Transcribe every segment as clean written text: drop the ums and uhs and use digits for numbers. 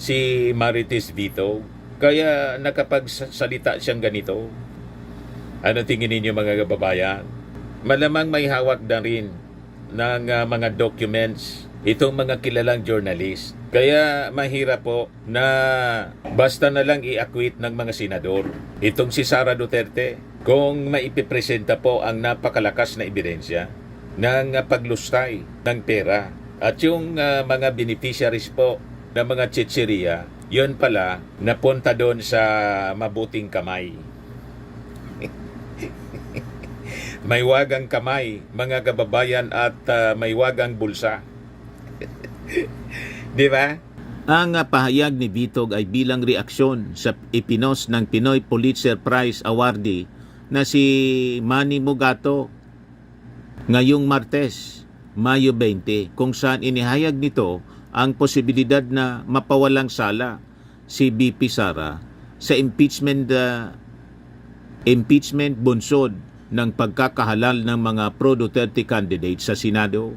si Marites Vito. Kaya nakapagsalita siyang ganito. Ano tingin ninyo mga kababayan? Malamang may hawak na rin ng mga documents itong mga kilalang journalist. Kaya mahirap po na basta na lang i-acquit ng mga senador. Itong si Sara Duterte, kung maipipresenta po ang napakalakas na ebidensya ng paglustay ng pera at yung mga beneficiaries po ng mga chichiriya, yun pala napunta doon sa mabuting kamay. May wagang kamay, mga kababayan, at may wagang bulsa. Di ba? Ang pahayag ni Bitog ay bilang reaksyon sa ipinos ng Pinoy Pulitzer Prize awardee na si Manny Mugato ngayong Martes, Mayo 20, kung saan inihayag nito ang posibilidad na mapawalang sala si BP Sara sa impeachment bunsod ng pagkakahalal ng mga pro-Duterte candidates sa Senado.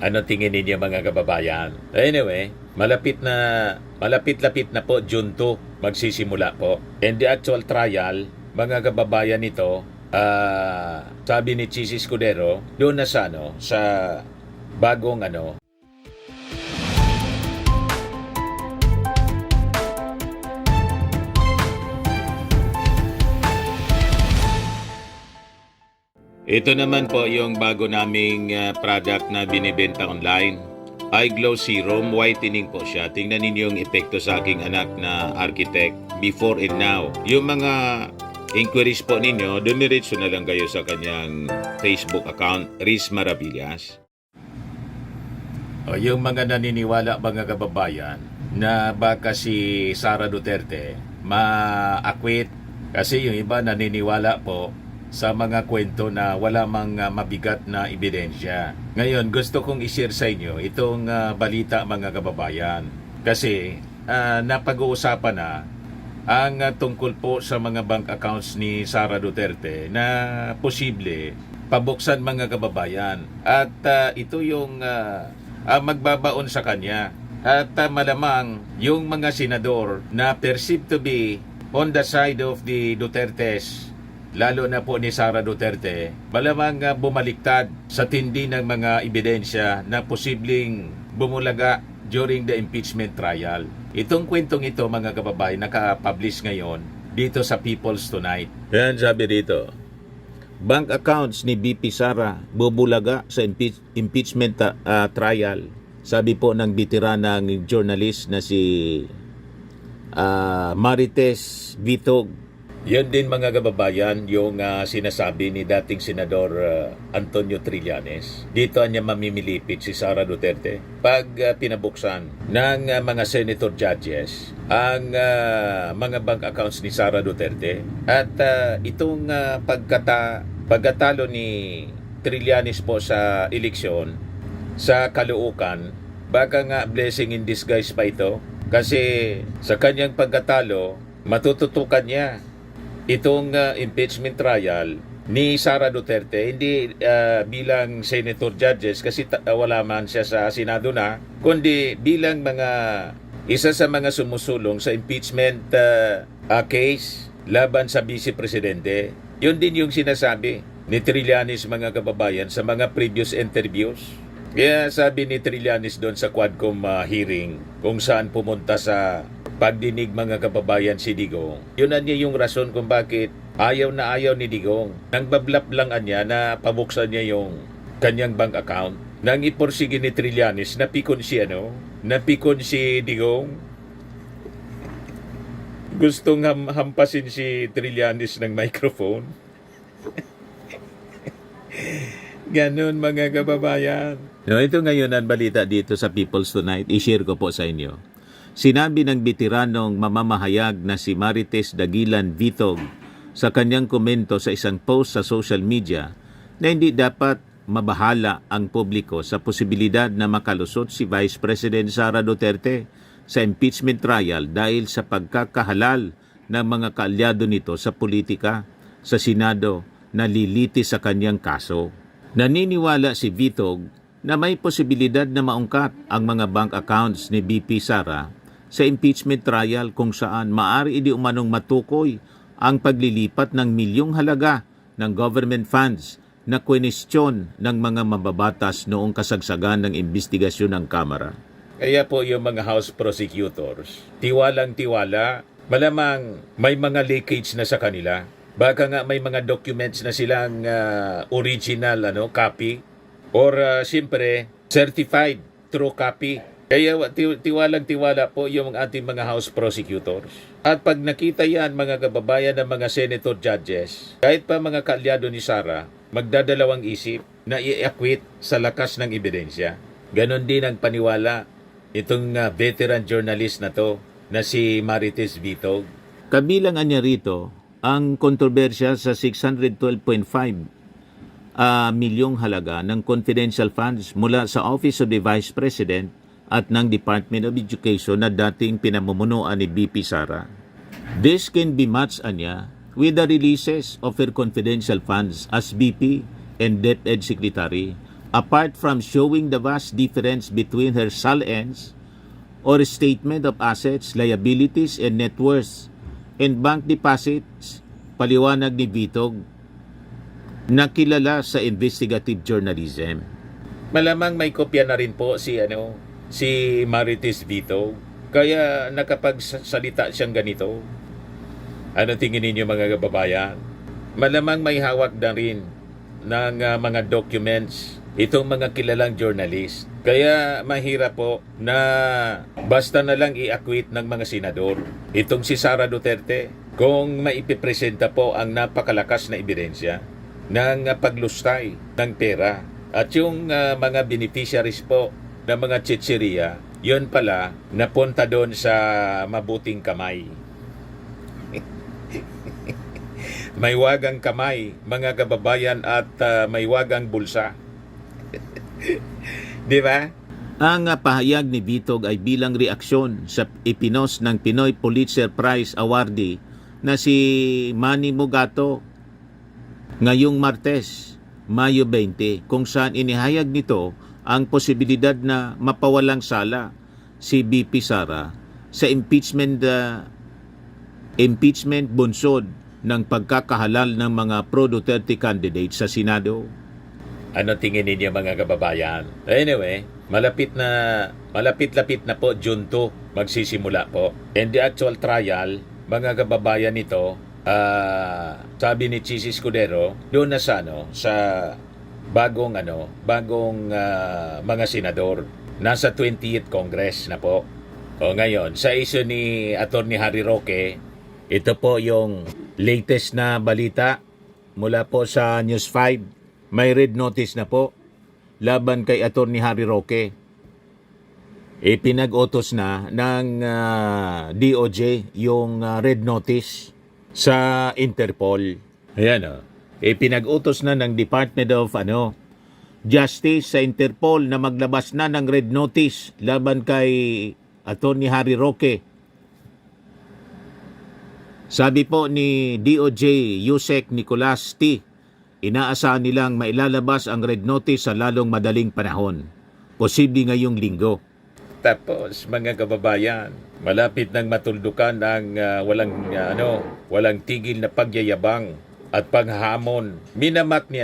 Ano tingin ninyo mga kababayan? Anyway, malapit-lapit na po June 2 magsisimula po. And the actual trial, mga kababayan nito, sabi ni Chis Escudero, doon na sa bagong Ito naman po yung bago naming product na binibenta online. Eye Glow Serum, whitening po siya. Tingnan ninyo yung epekto sa aking anak na architect before and now. Yung mga inquiries po ninyo, dumiretso na lang kayo sa kanyang Facebook account, Riz Maravillas. O yung mga naniniwala mga kababayan na baka si Sara Duterte ma-acquit kasi yung iba naniniwala po sa mga kwento na wala mang mabigat na ebidensya. Ngayon, gusto kong i-share sa inyo itong balita mga kababayan. Kasi napag-uusapan na ang tungkol po sa mga bank accounts ni Sara Duterte na posible pabuksan mga kababayan. At ito yung magbabaon sa kanya. At malamang yung mga senador na perceived to be on the side of the Dutertes, lalo na po ni Sara Duterte, malamang bumaliktad sa tindi ng mga ebidensya na posibleng bumulaga during the impeachment trial. Itong kwentong ito mga kababayan naka-publish ngayon dito sa People's Tonight. Yan sabi dito, bank accounts ni BP Sara bubulaga sa impeachment trial. Sabi po ng bitiranang journalist na si Marites Vitog. Yan din mga kababayan yung sinasabi ni dating Senador Antonio Trillanes. Dito niya mamimilipit si Sara Duterte pag pinabuksan ng mga senator judges ang mga bank accounts ni Sara Duterte. At itong pagkatalo ni Trillanes po sa eleksyon sa Caloocan, baka nga blessing in disguise pa ito. Kasi sa kanyang pagkatalo, matututukan niya itong impeachment trial ni Sara Duterte, hindi bilang senator judges kasi wala man siya sa Senado na, kundi bilang isa sa mga sumusulong sa impeachment case laban sa Vice Presidente. Yun din yung sinasabi ni Trillanes mga kababayan sa mga previous interviews. Kaya sabi ni Trillanes doon sa Quadcom hearing kung saan pumunta sa pagdinig mga kababayan si Digong. Yun niya yung rason kung bakit ayaw na ayaw ni Digong. Nang bablap lang niya na pabuksan niya yung kanyang bank account. Nang iporsige ni Trillanes, napikon si Digong. Gustong hampasin si Trillanes ng microphone. Ganon mga kababayan. No, ito ngayon ang balita dito sa People's Tonight. I-share ko po sa inyo. Sinabi ng bitiranong mamamahayag na si Marites Dagilan Vitog sa kanyang komento sa isang post sa social media na hindi dapat mabahala ang publiko sa posibilidad na makalusot si Vice President Sara Duterte sa impeachment trial dahil sa pagkakahalal ng mga kaalyado nito sa politika sa Senado na lilitis sa kanyang kaso. Naniniwala si Vitog na may posibilidad na maungkat ang mga bank accounts ni BP Sara sa impeachment trial kung saan maaari di umanong matukoy ang paglilipat ng milyong halaga ng government funds na kwenestyon ng mga mababatas noong kasagsagan ng investigasyon ng Kamara. Kaya po yung mga House prosecutors, tiwalang-tiwala, malamang may mga leakage na sa kanila. Baka nga may mga documents na silang original copy or siyempre certified true copy. Kaya tiwalang-tiwala po yung ating mga House prosecutors. At pag nakita yan mga kababayan ng mga senator judges, kahit pa mga kaalyado ni Sara, magdadalawang isip na i-acquit sa lakas ng ebidensya. Ganon din ang paniwala itong veteran journalist na to na si Marites Vitog. Kabilang niya rito ang kontrobersya sa 612.5 milyong halaga ng confidential funds mula sa Office of the Vice President at ng Department of Education na dating pinamumunuan ni BP Sara. This can be matched anya with the releases of her confidential funds as BP and DepEd Secretary, apart from showing the vast difference between her SALENs or statement of assets, liabilities, and net worth and bank deposits, paliwanag ni Vitog, na kilala sa investigative journalism. Malamang may kopya na rin po si Marites Vitog. Kaya nakapagsalita siyang ganito. Ano tingin ninyo mga kababayan? Malamang may hawak na rin ng mga documents itong mga kilalang journalist. Kaya mahirap po na basta na lang i-acquit ng mga senador. Itong si Sara Duterte, kung maipipresenta po ang napakalakas na ebidensya ng paglustay ng pera at yung mga beneficiaries po ng mga chichiriya, yun pala napunta doon sa mabuting kamay. May wagang kamay, mga kababayan, at may wagang bulsa. Di ba? Ang pahayag ni Vitog ay bilang reaksyon sa ipinos ng Pinoy Pulitzer Prize awardee na si Manny Mugato ngayong Martes, Mayo 20, kung saan inihayag nito ang posibilidad na mapawalang sala si BP Sara sa impeachment bunsod ng pagkakahalal ng mga pro-Duterte candidates sa Senado. Ano tingin ninyo mga kababayan? Anyway, malapit na po June 2 magsisimula po. And the actual trial, mga kababayan nito, sabi ni Chis Escudero, doon na sa bagong mga senador. Nasa 20th Congress na po. O ngayon, sa issue ni Atty. Harry Roque, ito po yung latest na balita mula po sa News 5. May red notice na po laban kay Atty. Harry Roque. Pinag-utos na ng DOJ yung red notice sa Interpol. Ayan Pinag-utos na ng Department of Justice sa Interpol na maglabas na ng red notice laban kay Atty. Harry Roque. Sabi po ni DOJ Yusek Nicolas T., inaasahan nilang mailalabas ang red notice sa lalong madaling panahon. Posible ngayong linggo. Tapos mga kababayan, malapit nang matuldukan ang walang tigil na pagyayabang at panghamon. Minamak ni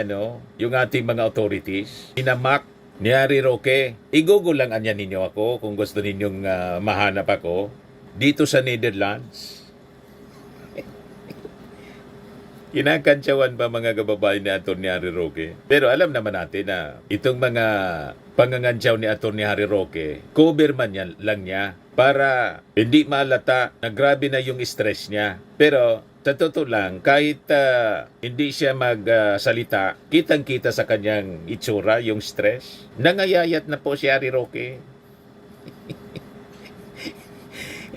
yung ating mga authorities. Minamak ni Harry Roque. I-google lang anya ninyo ako kung gusto ninyong mahanap ako dito sa Netherlands. Kinakantsawan pa mga kababayan ni Atty. Harry Roque. Pero alam naman natin na itong mga pangangantsaw ni Atty. Harry Roque, cover man lang niya para hindi maalata na grabe na yung stress niya. Pero sa totoo lang, kahit hindi siya magsalita, kitang-kita sa kanyang itsura yung stress. Nangayayat na po si Harry Roque.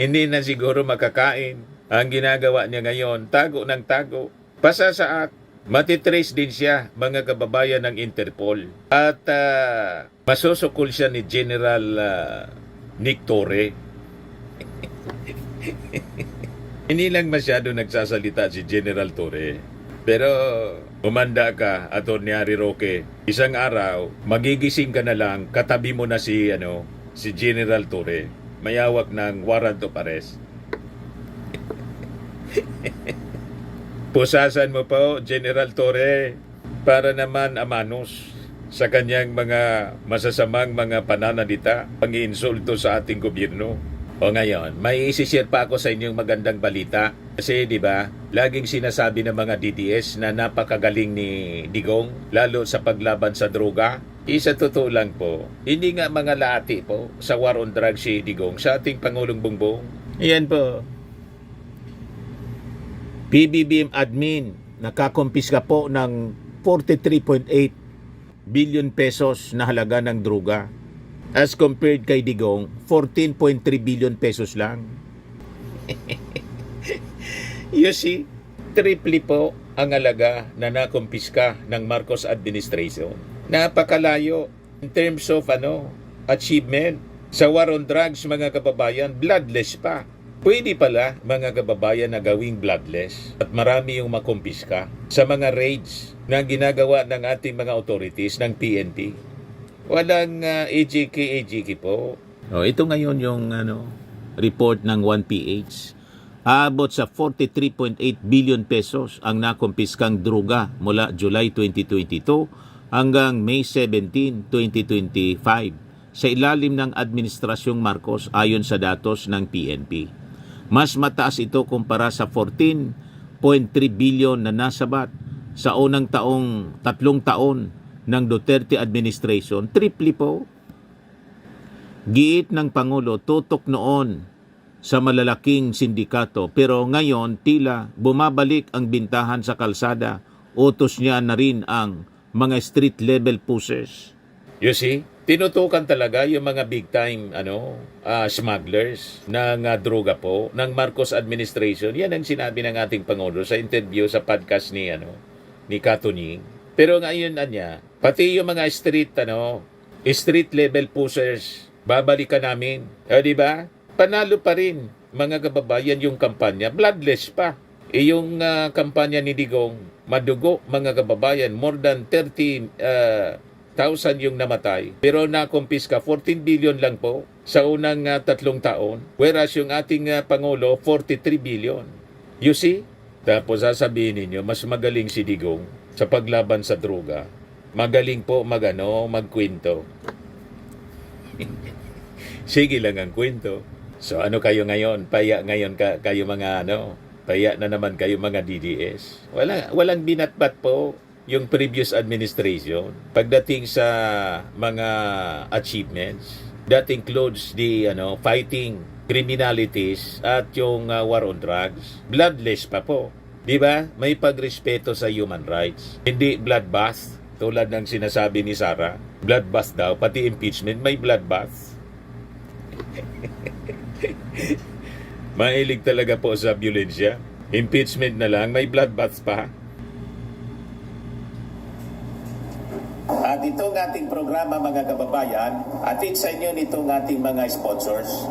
Hindi na siguro makakain. Ang ginagawa niya ngayon, tago ng tago. Pasasaak, matitrace din siya, mga kababayan ng Interpol. At masusukol siya ni General Nick Torre. Hindi lang masyado nagsasalita si General Torre. Pero umanda ka, Atty. Harry Roque, isang araw, magigising ka na lang, katabi mo na si General Torre. mayawak ng warrant of arrest. Pusasan mo po, General Torre, para naman amanos sa kanyang mga masasamang mga pananalita, pang-iinsulto sa ating gobyerno. O ngayon, may isi-share pa ako sa inyong magandang balita. Kasi di ba, laging sinasabi ng mga DDS na napakagaling ni Digong, lalo sa paglaban sa droga. Isa totoo lang po, hindi nga mga lati po sa war on drugs si Digong sa ating Pangulong Bongbong. Iyan po. PBBM admin nakakumpiska po ng 43.8 billion pesos na halaga ng droga. As compared kay Digong, 14.3 billion pesos lang. You see, triple po ang halaga na nakumpiska ng Marcos administration. Napakalayo in terms of achievement. Sa war on drugs, mga kababayan, bloodless pa. Pwede pala, mga kababayan, na gawing bloodless at marami yung makumpiska sa mga raids na ginagawa ng ating mga authorities ng PNP. Walang AJK po. Ito ngayon yung report ng 1PH. Aabot sa 43.8 billion pesos ang nakumpiskang droga mula July 2022 hanggang May 17, 2025 sa ilalim ng Administrasyong Marcos ayon sa datos ng PNP. Mas mataas ito kumpara sa 14.3 billion na nasabat sa unang 3 taon ng Duterte administration. Triple po. Giit ng Pangulo, tutok noon sa malalaking sindikato, pero ngayon tila bumabalik ang bintahan sa kalsada. Utos niya na rin ang mga street level pushers. You see? Tinutukan talaga yung mga big time smugglers ng droga po ng Marcos administration. Yan ang sinabi ng ating Pangulo sa interview sa podcast ni Katunying. Pero ngayon pati yung mga street level pushers, babalikan namin. Di ba? Panalo pa rin mga kababayan yung kampanya, bloodless pa. Yung kampanya ni Digong, madugo mga kababayan, more than 30,000 yung namatay. Pero nakumpiska 14 billion lang po sa unang 3 taon. Whereas yung ating Pangulo, 43 billion. You see? Tapos sasabihin ninyo, mas magaling si Digong sa paglaban sa droga. Magaling po magkwento. Sige lang ang kwento. So ano kayo ngayon? Paya ngayon kayo mga paya na naman kayo mga DDS. Walang binatbat po yung previous administration pagdating sa mga achievements. That includes the fighting criminalities at yung war on drugs. Bloodless pa po. Di ba? May pagrespeto sa human rights. Hindi bloodbath tulad ng sinasabi ni Sara. Bloodbath daw, pati impeachment may bloodbath. Mahilig talaga po sa violensya. Impeachment na lang, may bloodbath pa. At itong ating programa mga kababayan, atid sa inyo nitong ating mga sponsors.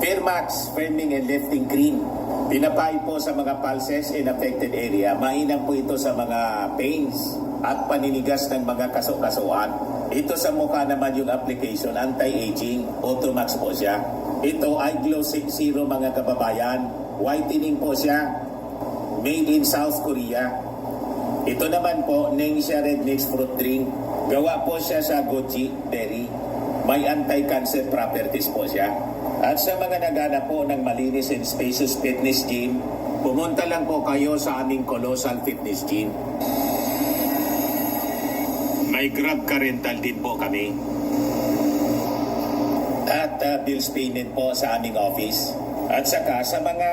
Fairmax, Firming and Lifting Cream. Pinapay po sa mga pulses in affected area. Mainam po ito sa mga pains at paninigas ng mga kaso-kasuan. Ito sa mukha naman yung application, anti-aging, Automax po siya. Ito ay Glow 60 mga kababayan. Whitening po siya. Made in South Korea. Ito naman po, Ningxia Red Mix Fruit Drink. Gawa po siya sa goji berry. May anti-cancer properties po siya. At sa mga naghanap po ng malinis and spacious fitness gym, pumunta lang po kayo sa aming Colossal Fitness Gym. May Grab car rental din po kami. At bills payment po sa aming office. At saka sa mga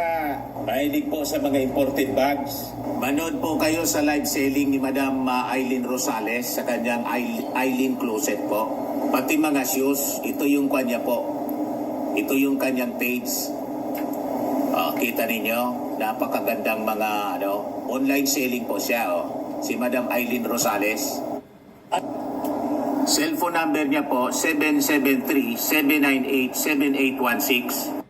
mahilig po sa mga imported bags, manood po kayo sa live selling ni Madam Aileen Rosales sa kanyang Aileen Closet po. Pati mga shoes, ito yung kanya po. Ito yung kanyang page. Kita ninyo, napakagandang mga online selling po siya. Si Madam Aileen Rosales. Cellphone number niya po, 773-798-7816.